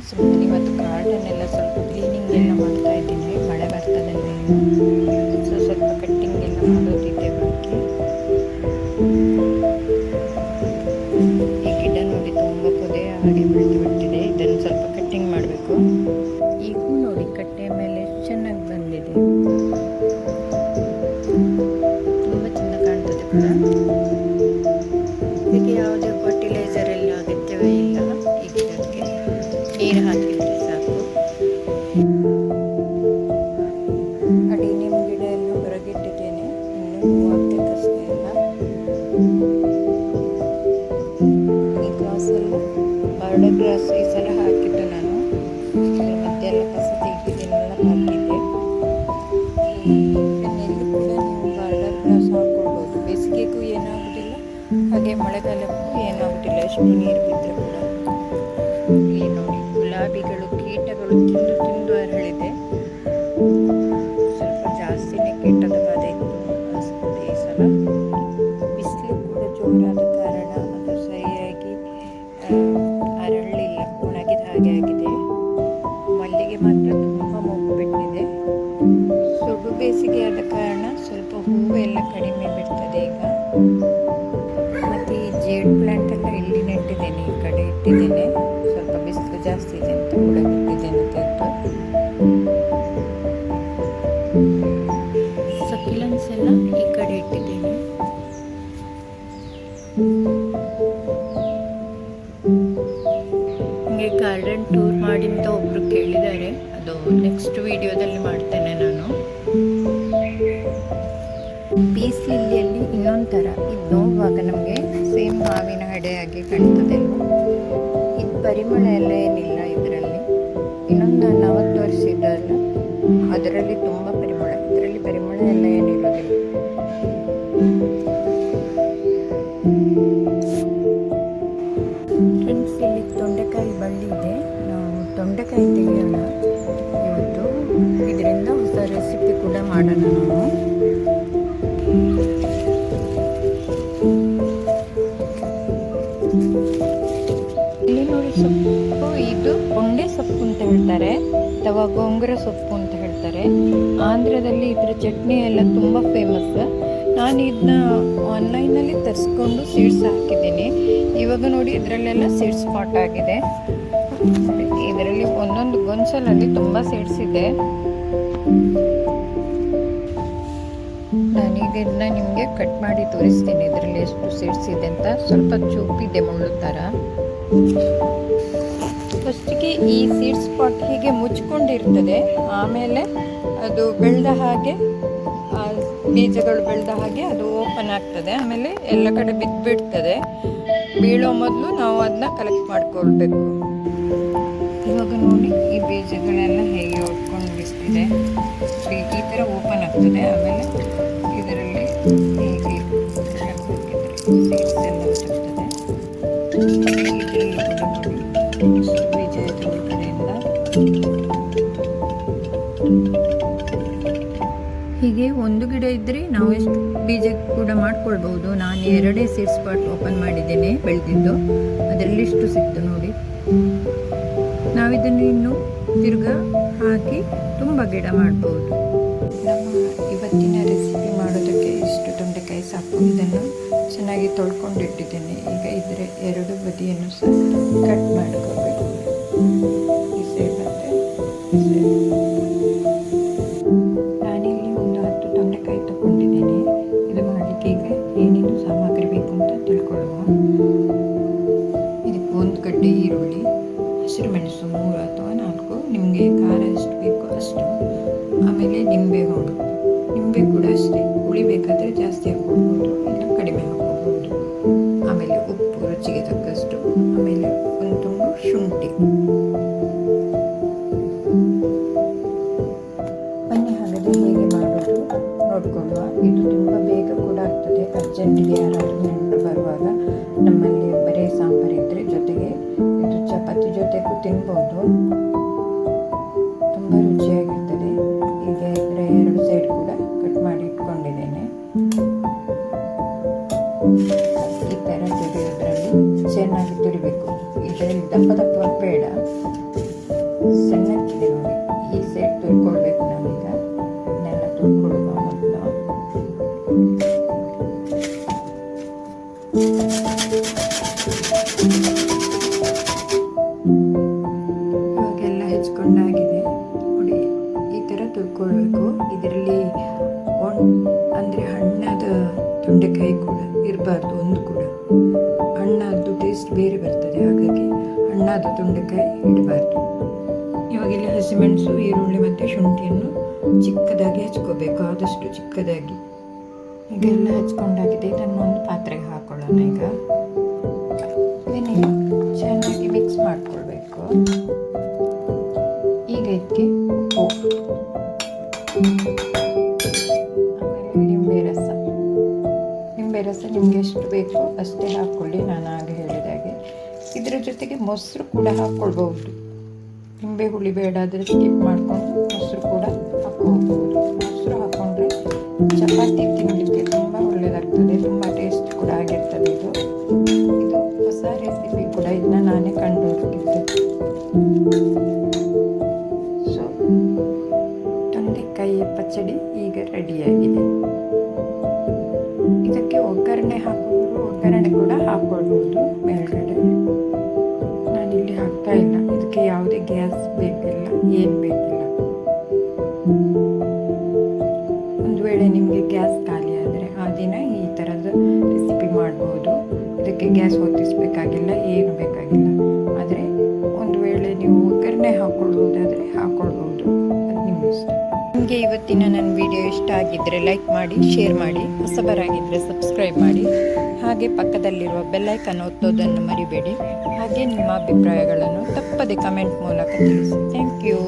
Friends, ಇವತ್ತು garden ಎಲ್ಲ ಸ್ವಲ್ಪ ಕ್ಲೀನಿಂಗ್ ಎಲ್ಲ ಮಾಡ್ತಾ ಇದ್ದೀನಿ. ಮಳೆ ಬರ್ತದಲ್ಲ, ಸೊ ಸ್ವಲ್ಪ ಕಟ್ಟಿಂಗ್ ಎಲ್ಲ ಮಾಡೋದಿದೆ ಬಾಕಿ. ಈ ಗಿಡ ನೋಡಿ ತುಂಬ ಪೊದೆ ಹಾಗೆ ಬೆಳೆದು ಬಿಟ್ಟಿದೆ. ಇದನ್ನು ಸ್ವಲ್ಪ ಕಟ್ಟಿಂಗ್ ಮಾಡಬೇಕು. ಈಗ ನೋಡಿ ಕಟ್ಟೆಯ ಮೇಲೆ ಚೆನ್ನಾಗಿ ಬಂದಿದೆ, ತುಂಬ ಚೆಂದ ಕಾಣ್ತದೆ ಕೂಡ. ಇದಕ್ಕೆ ಯಾವುದೇ ಫರ್ಟಿಲೈಸರ್ ಎಲ್ಲ ಅಗತ್ಯವೇ ಇಲ್ಲ. ಈ ಗಿಡಕ್ಕೆ ನೀರು ಹಾಕಿದ್ರೆ ಸಾಕು. ಅಡಿನಿಯಂ ಗಿಡ ಎಲ್ಲ ಹೊರಗಿಟ್ಟಿದ್ದೇನೆ, ಇನ್ನು ಹೂವು ಹಾಕಬೇಕಷ್ಟೇ ಎಲ್ಲ. ಈ ಗ್ರಾಸ್ ಎಲ್ಲ ಬಾರ್ಡರ್ ಗ್ರಾಸ್ ಈ ಸಲ ಹಾಕಿದ್ದು ನಾನು. ಮಧ್ಯೆ ಎಲ್ಲ ಕಸ ತೆಗೆದಿದ್ದೆಲ್ಲ ಹಾಕಿದ್ದೆ. ಎಣ್ಣೆಯಲ್ಲಿ ಕೂಡ ನೀವು ಬಾರ್ಡರ್ ಗ್ರಾಸ್ ಹಾಕ್ಕೊಳ್ಬೋದು. ಬೇಸಿಗೆಗೂ ಏನಾಗೋದಿಲ್ಲ, ಹಾಗೆ ಮಳೆಗಾಲಕ್ಕೂ ಏನಾಗೋದಿಲ್ಲ, ಎಷ್ಟು ನೀರು ಬಿದ್ದರೆ ಕೂಡ. ಇಲ್ಲಿ ನೋಡಿ ಗುಲಾಬಿಗಳು ಕೀಟಗಳು ತಿಂದು ತಿಂದು ಅರಳಿದೆ. ಸ್ವಲ್ಪ ಜಾಸ್ತಿನೇ ಕೀಟದ ಬಾಧೆ ಇತ್ತು ಅನಿಸ್ತದೆ ಈ ಸಲ. ಬಿಸಿಲು ಕೂಡ ಜೋರಾದ ಕಾರಣ ಅದು ಸರಿಯಾಗಿ ಅರಳಲಿಲ್ಲ, ಒಣಗಿದ ಹಾಗೆ ಆಗಿದೆ. ಮಲ್ಲಿಗೆ ಮಾತ್ರ ತುಂಬ ಮೊಗ್ಗು ಬಿಟ್ಟಿದೆ. ಸುಡು ಬೇಸಿಗೆ ಆದ ಕಾರಣ ಸ್ವಲ್ಪ ಹೂವು ಎಲ್ಲ ಕಡಿಮೆ ಬಿಡ್ತದೆ ಈಗ. ಮತ್ತು ಈ ಜೇಡ್ ಪ್ಲಾಂಟ್ ಎಲ್ಲ ಇಲ್ಲಿ ನೆಟ್ಟಿದ್ದೇನೆ, ಈ ಕಡೆ ಇಟ್ಟಿದ್ದೇನೆ. ಸ್ವಲ್ಪ ಬಿಸಿಲು ಜಾಸ್ತಿ ಇದೆ ಅಂತ ಕೂಡ ಇಟ್ಟಿದ್ದೇನೆ ತೆಗೆದು. ಸಕ್ಯುಲೆನ್ಸ್ ಎಲ್ಲ ಈ ಕಡೆ ಇಟ್ಟಿದ್ದೇನೆ. ಹಾಗೆ ಗಾರ್ಡನ್ ಟೂರ್ ಮಾಡಿ ಅಂತ ಒಬ್ರು ಕೇಳಿದ್ದಾರೆ, ಅದು ನೆಕ್ಸ್ಟ್ ವಿಡಿಯೋದಲ್ಲಿ ಮಾಡ್ತೇನೆ ನಾನು. ಪೀಸ್ ಲಿಲ್ಲಿಯಲ್ಲಿ ಇನ್ನೊಂದು ಥರ, ಇದು ನೋಡುವಾಗ ನಮಗೆ ಸೇಮ್ ಮಾವಿನ ಹಡೆಯಾಗಿ ಕಾಣ್ತದೆ. ಇದು ಪರಿಮಳ ಎಲ್ಲ ಏನಿಲ್ಲ ಇದರಲ್ಲಿ. ಇನ್ನೊಂದು ನಾನು ಅವತ್ತು ತೋರಿಸಿದ್ದಲ್ಲ, ಅದರಲ್ಲಿ ತುಂಬ ಪರಿಮಳ, ಇದರಲ್ಲಿ ಪರಿಮಳ ಎಲ್ಲ ಏನಿರೋದಿಲ್ಲ. ಫ್ರೆಂಡ್ಸ್, ಇಲ್ಲಿ ತೊಂಡೆಕಾಯಿ ಬಳ್ಳಿ ಇದೆ. ನಾವು ತೊಂಡೆಕಾಯಿ ತೆಗೆಯೋಣ ಇವತ್ತು. ಇದರಿಂದ ಹೊಸ ರೆಸಿಪಿ ಕೂಡ ಮಾಡೋಣ ನಾವು. ಇಲ್ಲಿ ನೋಡಿ ಸೊಪ್ಪು, ಇದು ಕೊಂಡೆ ಸೊಪ್ಪು ಅಂತ ಹೇಳ್ತಾರೆ ಅಥವಾ ಗೋಂಗೂರ ಸೊಪ್ಪು ಅಂತ ಹೇಳ್ತಾರೆ. ಆಂಧ್ರದಲ್ಲಿ ಇದರ ಚಟ್ನಿ ಎಲ್ಲ ತುಂಬ ಫೇಮಸ್. ನಾನು ಇದನ್ನ ಆನ್ಲೈನಲ್ಲಿ ತರಿಸ್ಕೊಂಡು ಸೀಡ್ಸ್ ಹಾಕಿದ್ದೀನಿ. ಇವಾಗ ನೋಡಿ ಇದರಲ್ಲೆಲ್ಲ ಸೀಡ್ಸ್ ಸ್ಪಾಟ್ ಆಗಿದೆ. ಇದರಲ್ಲಿ ಒಂದೊಂದು ಗೊಂಚಲಲ್ಲಿ ತುಂಬ ಸೀಡ್ಸ್ ಇದೆ. ನಾನೀಗ ಇದನ್ನ ನಿಮಗೆ ಕಟ್ ಮಾಡಿ ತೋರಿಸ್ತೀನಿ, ಇದರಲ್ಲಿ ಎಷ್ಟು ಸೀಡ್ಸ್ ಇದೆ ಅಂತ. ಸ್ವಲ್ಪ ಚೂಪಿದೆ, ಮುಳ್ಳು ಥರ. ಫಸ್ಟಿಗೆ ಈ ಸೀಡ್ ಸ್ಪಾಟ್ ಹೀಗೆ ಮುಚ್ಕೊಂಡಿರ್ತದೆ, ಆಮೇಲೆ ಅದು ಬೆಳೆದ ಹಾಗೆ, ಬೀಜಗಳು ಬೆಳೆದ ಹಾಗೆ ಅದು ಓಪನ್ ಆಗ್ತದೆ. ಆಮೇಲೆ ಎಲ್ಲ ಕಡೆ ಬಿದ್ದುಬಿಡ್ತದೆ. ಬೀಳೋ ಮೊದಲು ನಾವು ಅದನ್ನ ಕಲೆಕ್ಟ್ ಮಾಡ್ಕೊಳ್ಬೇಕು. ಇವಾಗ ನೋಡಿ ಈ ಬೀಜಗಳೆಲ್ಲ ಹೇಗೆ ಒಟ್ಕೊಂಡು ಬಿಡ್ತಿದೆ. ಈ ಥರ ಓಪನ್ ಆಗ್ತದೆ. ಆಮೇಲೆ ಇದರಲ್ಲಿ ಹೀಗೆ ಸೀಡ್ಸ್ ಎಲ್ಲ ಬರ್ತದೆ. ಬೀಜ ಇದೆ ಕಡೆಯಿಂದ. ಹೀಗೆ ಒಂದು ಗಿಡ ಇದ್ದರೆ ನಾವು ಎಷ್ಟು ಬೀಜ ಕೂಡ ಮಾಡ್ಕೊಳ್ಬಹುದು. ನಾನು 2 ಸೀಡ್ ಸ್ಪಾಟ್ ಓಪನ್ ಮಾಡಿದ್ದೇನೆ ಬೆಳೆದಿದ್ದು, ಅದರಲ್ಲಿ ಇಷ್ಟು ಸಿಕ್ತು ನೋಡಿ. ನಾವಿದನ್ನು ಇನ್ನು ತಿರ್ಗಾ ಹಾಕಿ ತುಂಬ ಗಿಡ ಮಾಡ್ಬೋದು. ನಮ್ಮ ಇವತ್ತಿನ ರೆಸಿಪಿ ಮಾಡೋದಕ್ಕೆ ಇಷ್ಟು ತೊಂಡೆಕಾಯಿ ಸಾಕು. ಇದನ್ನು ಚೆನ್ನಾಗಿ ತೊಳ್ಕೊಂಡಿಟ್ಟಿದ್ದೇನೆ. ಈಗ ಇದರ 2 ಬದಿಯನ್ನು ಸಹ ಕಟ್ ಮಾಡ್ಕೋಬೇಕು. ಈ ಸೈಡ್ ಮತ್ತು ಈ ಸೈಡ್. ನಾನಿಲ್ಲಿ ಒಂದು 10 ತೊಂಡೆಕಾಯಿ ತಗೊಂಡಿದ್ದೇನೆ. ಇದು ಮಾಡಲಿಕ್ಕೆ ಈಗ ಏನೇನು ಸಾಮಗ್ರಿ ಬೇಕು ಅಂತ ತಿಳ್ಕೊಳ್ಳುವ. ಇದಕ್ಕೆ 1 ಗಡ್ಡೆ ಈರುಳ್ಳಿ, ಹಸಿರು ಮೆಣಸು 3 ಅಥವಾ 4, ನಿಮಗೆ ಖಾರ ಎಷ್ಟು ಬೇಕೋ ಅಷ್ಟು. ಆಮೇಲೆ ನಿಂಬೆ ಹಣ್ಣು, ನಿಂಬೆ ಕೂಡ ಅಷ್ಟೇ, ಹುಳಿ ಬೇಕಾದರೆ ಜಾಸ್ತಿ ಹಾಕ್ಕೊಳ್ಬೋದು, ಇಲ್ಲ ಕಡಿಮೆ ಹಾಕ್ಕೊಳ್ಬೋದು. ಆಮೇಲೆ ಉಪ್ಪು ರುಚಿಗೆ ತಕ್ಕಷ್ಟು. ಆಮೇಲೆ 1 ತುಂಡು ಶುಂಠಿ. ಬನ್ನಿ ಹಾಗಾದರೆ ಹೇಗೆ ಮಾಡೋದು ನೋಡಿಕೊಳ್ಳುವ. ಇದು ತುಂಬ ಬೇಗ ಕೂಡ ಆಗ್ತದೆ. ಅರ್ಜೆಂಟಿಗೆ ಯಾರಾದರೂ ನೆಂಟರು ಬರುವಾಗ ನಮ್ಮಲ್ಲಿ ಬರೀ ಸಾಂಬಾರು ಇದ್ದರೆ ಜೊತೆಗೆ ಇದು ಚಪಾತಿ ಜೊತೆಗೂ ತಿನ್ಬೋದು. ತುಂಬ ರುಚಿಯಾಗಿರ್ತದೆ. ಈಗ ಇದರ 2 ಸೈಡ್ ಕೂಡ ಕಟ್ ಮಾಡಿ ಇಟ್ಕೊಂಡಿದ್ದೇನೆ. ಈ ಥರ ತುರಿಯೋದ್ರಲ್ಲಿ ಚೆನ್ನಾಗಿ ತುರಿಬೇಕು. ಇದರಲ್ಲಿ ದಪ್ಪ ದಪ್ಪ ಬೇಡ, ಸಣ್ಣಕ್ಕಿದೆ ನೋಡಿ. ಈ ಸೈಡ್ ತುರ್ಕೊಳ್ಬೇಕು ನಾವೀಗ. ಇದನ್ನೆಲ್ಲ ತುರ್ಕೊಳ್ಳುವ ಮೊದಲು. ಇವಾಗೆಲ್ಲ ಹೆಚ್ಕೊಂಡಾಗಿದೆ ನೋಡಿ. ಈ ಥರ ತುರ್ಕೊಳ್ಬೇಕು. ಇದರಲ್ಲಿ ಅಂದರೆ ಹಣ್ಣಾದ ತೊಂಡೆಕಾಯಿ ಕೂಡ ಇರಬಾರ್ದು, ಒಂದು ಕೂಡ. ಹಣ್ಣಾದ್ದು ಟೇಸ್ಟ್ ಬೇರೆ ಬರ್ತದೆ, ಹಾಗಾಗಿ ಹಣ್ಣಾದ ತೊಂಡೆಕಾಯಿ ಇಡಬಾರ್ದು. ಇವಾಗ ಇಲ್ಲಿ ಹಸಿಮೆಣಸು, ಈರುಳ್ಳಿ ಮತ್ತು ಶುಂಠಿಯನ್ನು ಚಿಕ್ಕದಾಗಿ ಹೆಚ್ಕೋಬೇಕು, ಆದಷ್ಟು ಚಿಕ್ಕದಾಗಿ. ಈಗ ಎಲ್ಲ ಹೆಚ್ಕೊಂಡಾಗಿದೆ. ಇದನ್ನು ಒಂದು ಪಾತ್ರೆಗೆ ಹಾಕೊಳ್ಳೋಣ. ಈಗ ಇದನ್ನು ಚೆನ್ನಾಗಿ ಮಿಕ್ಸ್ ಮಾಡಿಕೊಳ್ಬೇಕು. ಈಗ ಇದಕ್ಕೆ ಉಪ್ಪು, ಆಮೇಲೆ ನಿಂಬೆ ರಸ ನಿಮಗೆ ಎಷ್ಟು ಬೇಕೋ ಅಷ್ಟೇ ಹಾಕ್ಕೊಳ್ಳಿ. ನಾನು ಆಗ ಹೇಳಿದಾಗೆ ಇದರ ಜೊತೆಗೆ ಮೊಸರು ಕೂಡ ಹಾಕ್ಕೊಳ್ಬಹುದು. ನಿಂಬೆ ಹುಳಿ ಬೇಡ ಆದರೆ ಸ್ಕಿಪ್ ಮಾಡಿಕೊಂಡು ಮೊಸರು ಕೂಡ ಹಾಕ್ಕೋಬಹುದು. ಮೊಸರು ಹಾಕ್ಕೊಂಡ್ರೆ ಚಪಾತಿ ತಿನ್ನಲಿಕ್ಕೆ ತುಂಬ ಒಳ್ಳೆಯದಾಗ್ತದೆ, ತುಂಬ ಟೇಸ್ಟ್ ಕೂಡ ಆಗಿರ್ತದೆ. ಇದು ಹೊಸ ರೆಸಿಪಿ ಕೂಡ, ಇದನ್ನ ನಾನೇ ಕಂಡುಹಿಡಿದಿದ್ದೆ. ಸೊ ತೊಂಡೆಕಾಯಿ ಪಚ್ಚಡಿ ಈಗ ರೆಡಿಯಾಗಿದೆ. ಇದಕ್ಕೆ ಒಗ್ಗರಣೆ ಹಾಕೋದು, ಒಗ್ಗರಣೆ ಕೂಡ ಹಾಕ್ಕೊಳ್ಬೋದು ಮೇಲ್ಗಡೆ. ನಾನಿಲ್ಲಿ ಹಾಕ್ತಾ ಇಲ್ಲ. ಇದಕ್ಕೆ ಯಾವುದೇ ಗ್ಯಾಸ್ ಬೇಕಿಲ್ಲ, ಏನು ಬೇಕಿಲ್ಲ. ಒಂದು ವೇಳೆ ನಿಮಗೆ ಗ್ಯಾಸ್ ಖಾಲಿ ಆದರೆ ಆ ದಿನ ಈ ಥರದ ರೆಸಿಪಿ ಮಾಡ್ಬೋದು. ಇದಕ್ಕೆ ಗ್ಯಾಸ್ ಹೊತ್ತಿಸ್ಬೇಕಾಗಿಲ್ಲ, ಏನು ಬೇಕಾಗಿಲ್ಲ. ಆದರೆ ಒಂದು ವೇಳೆ ನೀವು ಒಗ್ಗರಣೆ ಹಾಕ್ಕೊಳ್ಬೋದಾದರೆ ಹಾಕ್ಕೊಳ್ಬೋದು, ಅದು ನಿಮ್ಮ ಇಷ್ಟ. ನಿಮಗೆ ಇವತ್ತಿನ ನನ್ನ ವಿಡಿಯೋ ಇಷ್ಟ ಆಗಿದ್ದರೆ ಲೈಕ್ ಮಾಡಿ, ಶೇರ್ ಮಾಡಿ, ಹೊಸಬರಾಗಿದ್ದರೆ ಸಬ್ಸ್ಕ್ರೈಬ್ ಮಾಡಿ. ಹಾಗೆ ಪಕ್ಕದಲ್ಲಿರುವ ಬೆಲ್ಲೈಕನ್ ಒತ್ತೋದನ್ನು ಮರಿಬೇಡಿ. ಹಾಗೆ ನಿಮ್ಮ ಅಭಿಪ್ರಾಯಗಳನ್ನು ತಪ್ಪದೆ ಕಮೆಂಟ್ ಮೂಲಕ ತಿಳಿಸಿ. Thank you.